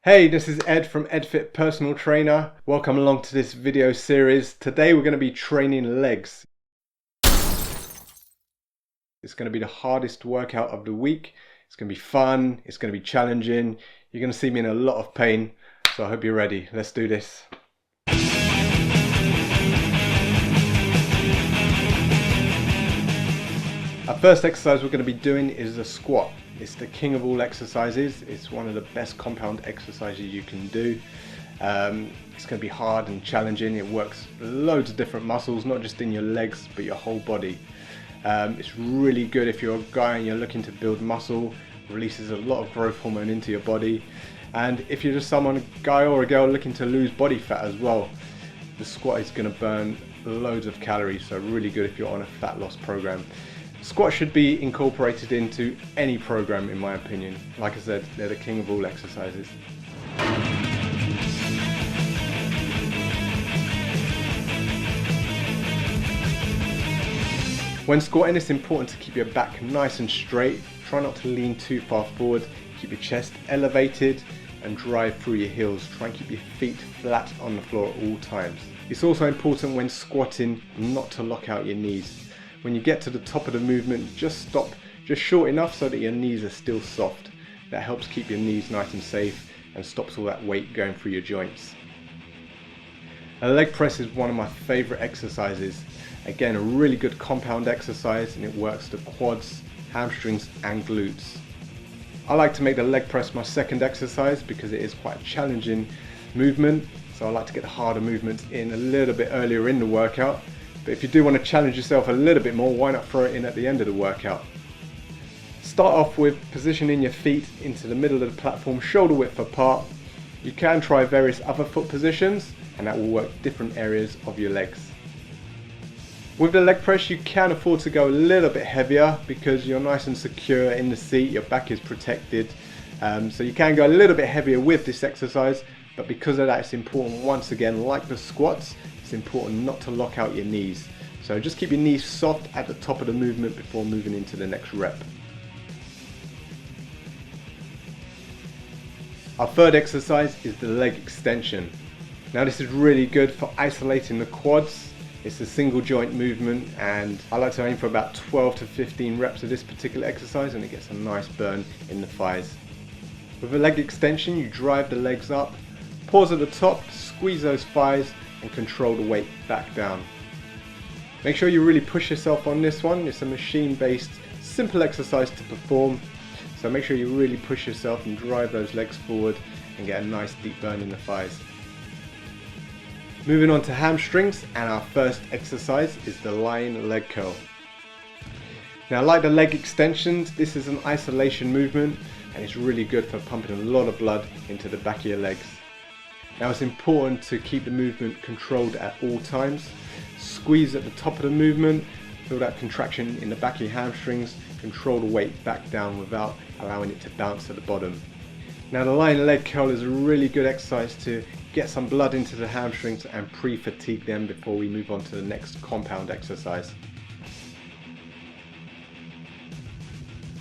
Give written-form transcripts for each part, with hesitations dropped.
Hey, this is Ed from EdFit Personal Trainer. Welcome along to this video series. Today we're going to be training legs. It's going to be the hardest workout of the week. It's going to be fun, it's going to be challenging. You're going to see me in a lot of pain, so I hope you're ready. Let's do this. Our first exercise we're going to be doing is a squat. It's the king of all exercises. It's one of the best compound exercises you can do. It's going to be hard and challenging. It works loads of different muscles, not just in your legs, but your whole body. It's really good if you're a guy and you're looking to build muscle. Releases a lot of growth hormone into your body. And if you're just a guy or a girl looking to lose body fat as well, the squat is going to burn loads of calories. So really good if you're on a fat loss program. Squat should be incorporated into any program, in my opinion. Like I said, they're the king of all exercises. When squatting, it's important to keep your back nice and straight. Try not to lean too far forward. Keep your chest elevated and drive through your heels. Try and keep your feet flat on the floor at all times. It's also important when squatting not to lock out your knees. When you get to the top of the movement, just stop just short enough so that your knees are still soft. That helps keep your knees nice and safe and stops all that weight going through your joints. A leg press is one of my favorite exercises. Again, a really good compound exercise, and it works the quads, hamstrings and glutes. I like to make the leg press my second exercise because it is quite a challenging movement. So I like to get the harder movements in a little bit earlier in the workout. But if you do want to challenge yourself a little bit more, why not throw it in at the end of the workout? Start off with positioning your feet into the middle of the platform, shoulder width apart. You can try various other foot positions, and that will work different areas of your legs. With the leg press, you can afford to go a little bit heavier because you're nice and secure in the seat, your back is protected. So you can go a little bit heavier with this exercise, but because of that, it's important, once again, like the squats, it's important not to lock out your knees. So just keep your knees soft at the top of the movement before moving into the next rep. Our third exercise is the leg extension. Now this is really good for isolating the quads. It's a single joint movement, and I like to aim for about 12 to 15 reps of this particular exercise, and it gets a nice burn in the thighs. With a leg extension, you drive the legs up, pause at the top, squeeze those thighs and control the weight back down. Make sure you really push yourself on this one. It's a machine-based, simple exercise to perform. So make sure you really push yourself and drive those legs forward and get a nice deep burn in the thighs. Moving on to hamstrings, and our first exercise is the lying leg curl. Now, like the leg extensions, this is an isolation movement and it's really good for pumping a lot of blood into the back of your legs. Now it's important to keep the movement controlled at all times. Squeeze at the top of the movement, feel that contraction in the back of your hamstrings, control the weight back down without allowing it to bounce at the bottom. Now the lying leg curl is a really good exercise to get some blood into the hamstrings and pre-fatigue them before we move on to the next compound exercise.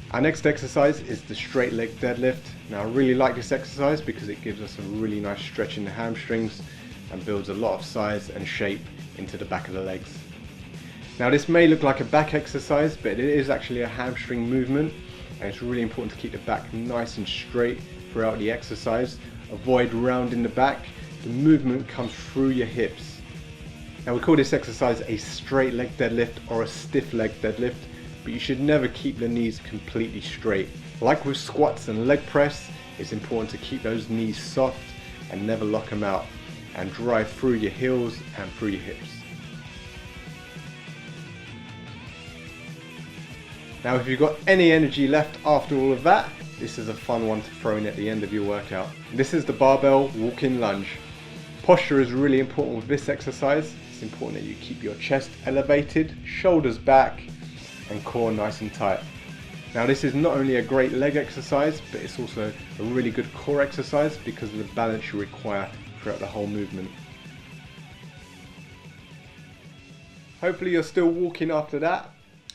Our next exercise is the straight leg deadlift. Now I really like this exercise because it gives us a really nice stretch in the hamstrings and builds a lot of size and shape into the back of the legs. Now this may look like a back exercise, but it is actually a hamstring movement, and it's really important to keep the back nice and straight throughout the exercise. Avoid rounding the back. The movement comes through your hips. Now we call this exercise a straight leg deadlift or a stiff leg deadlift, but you should never keep the knees completely straight. Like with squats and leg press, it's important to keep those knees soft and never lock them out, and drive through your heels and through your hips. Now if you've got any energy left after all of that, this is a fun one to throw in at the end of your workout. This is the barbell walk-in lunge. Posture is really important with this exercise. It's important that you keep your chest elevated, shoulders back, and core nice and tight. Now this is not only a great leg exercise, but it's also a really good core exercise because of the balance you require throughout the whole movement. Hopefully you're still walking after that.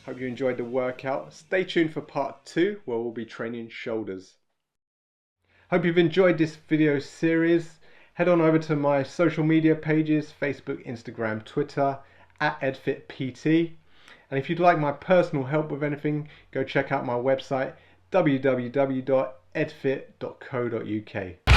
Hope you enjoyed the workout. Stay tuned for part 2 where we'll be training shoulders. Hope you've enjoyed this video series. Head on over to my social media pages, Facebook, Instagram, Twitter, @edfitpt. And if you'd like my personal help with anything, go check out my website, www.edfit.co.uk.